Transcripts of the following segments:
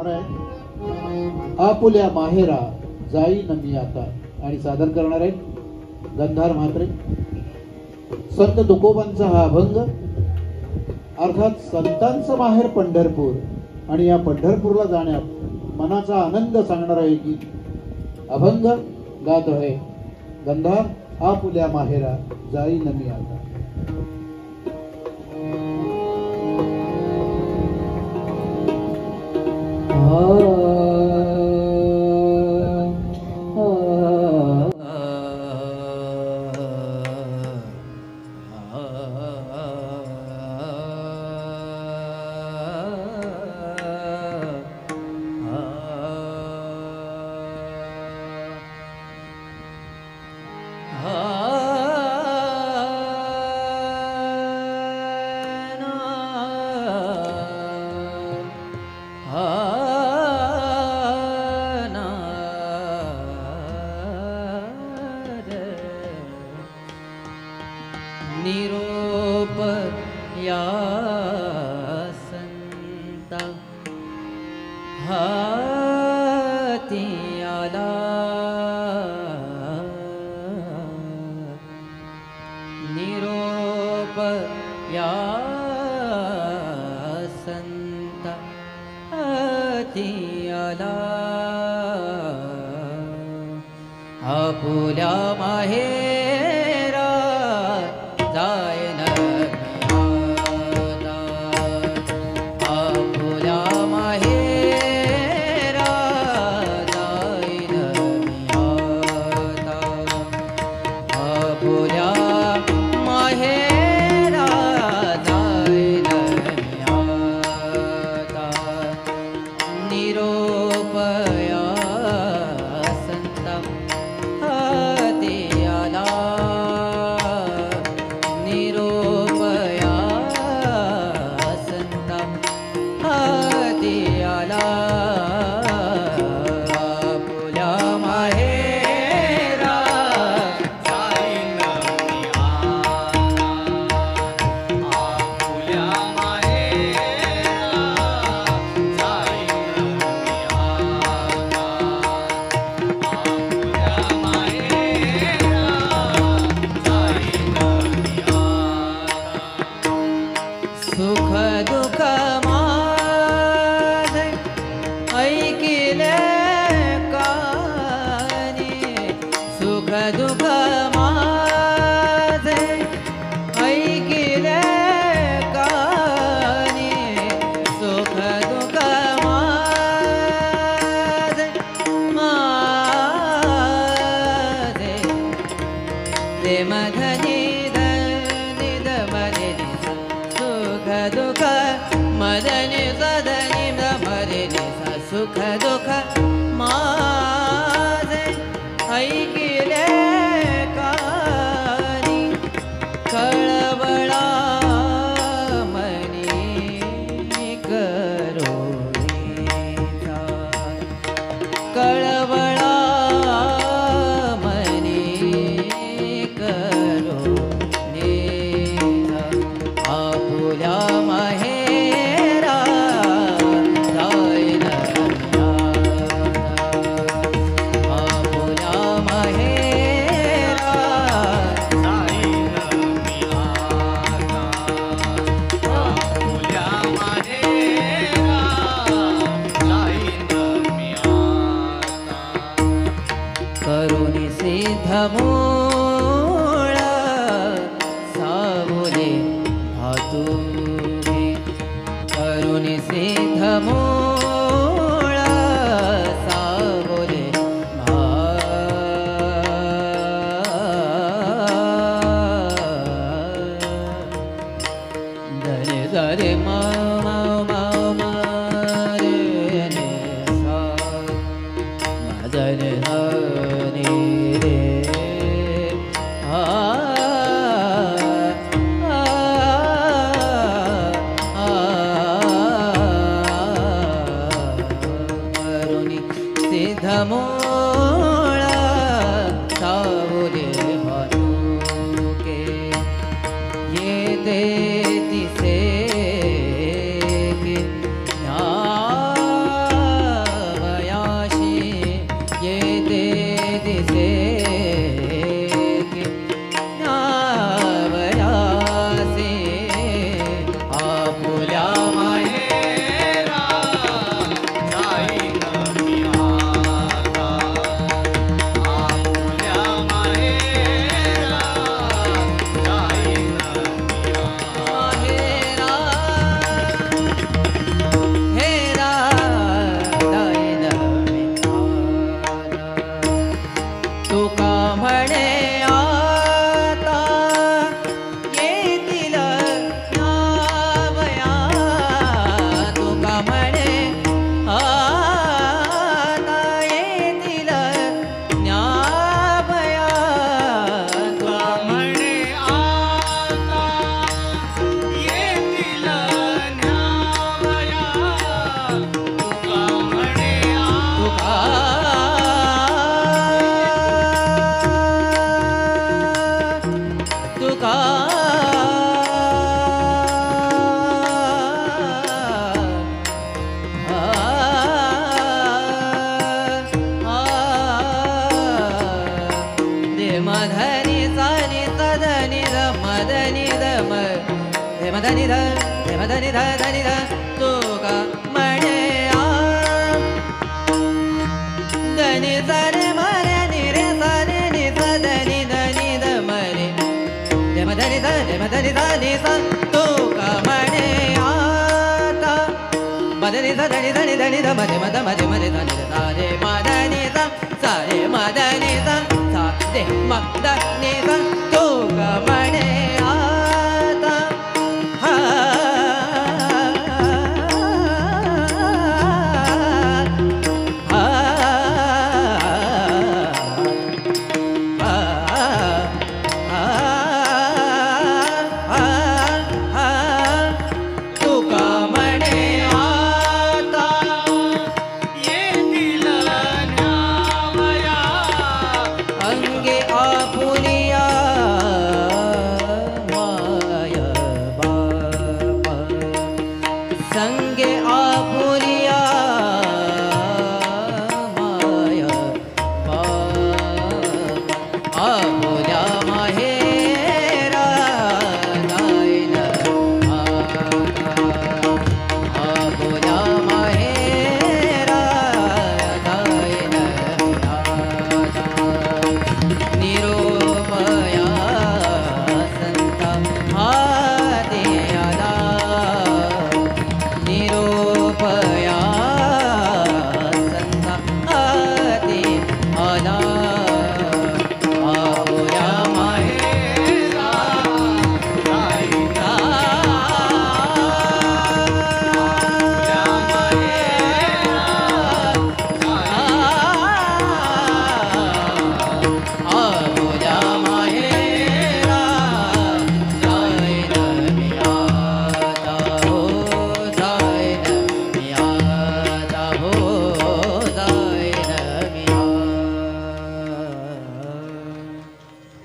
आहे आपुल्या माहेरा जाई न मी आता, आणि सादर करणार आहे गंधार म्हात्रे. संत तुकोबांचा हा अभंग, अर्थात संतांचं माहेर पंढरपूर, आणि या पंढरपूरला जाण्यात मनाचा आनंद सांगणारा एक गीत अभंग गात आहे गंधार आपुल्या माहेरा जाई न मी आता. निरोप या संता हाती आला, निरोप या संता हाती आला, आपुल्या माहेरा जाय न आता, आपुल्या माहेरा जाय न आता, आपुल्या माहेरा जाय न आता, निरोप या संता हाती आला, निरोप या संता हाती आला, आपुल्या माहेरा जाई न मी आता, आपुल्या माहेरा जाई न मी आता, आपुल्या माहेरा जाई न मी आता. सुख दुःख माझे ऐकिले कानी, सुख दुःख माझे ऐकिले कानी, सुख दुःख माझे माझे ते मधनी धनी दमनी सुख दुःख मदनी सदनी दमनी सुख दुःख माझे ऐकिले कानी, कळवळा मनी करोनीचा, कळवळा मनी करोनीचा, आपुल्या माहेरा जाय न आता, आपुल्या माहेरा जाय न मी आता, आपुल्या माहेरा जाय न मी आता. करुणी सिद्ध मूळ सावले भातुके, करुणी सिद्ध मूळ सावले धरे धरे मा मा मा मा रे ने सा, धरे धरे रे आ करुणी सिद्ध मूळ सावले भातुके, येते तिसे की ज्ञान धनि ध रे म धनि ध धनि ध तुका म्हणे आ धनि सा रे म रे नि रे सा रे नि सा धनि धनि ध म रे म धनि ध रे म धनि ध नि सा तुका म्हणे आता मधनि ध धनि धनि धनि ध म रे म ध म रे म रे धनि ध सा रे म धनि सा सा रे म धनि सा सा रे म धनि सा तुका म्हणे आता हा संगे आपुरिया माया आपुल्या माहेरा नायन आपुल्या माहेरा नायन निरोपया संता हाते आला निरोपया संता हाते आला आपुल्या माहेरा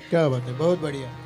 क्या बात है, बहुत बढ़िया।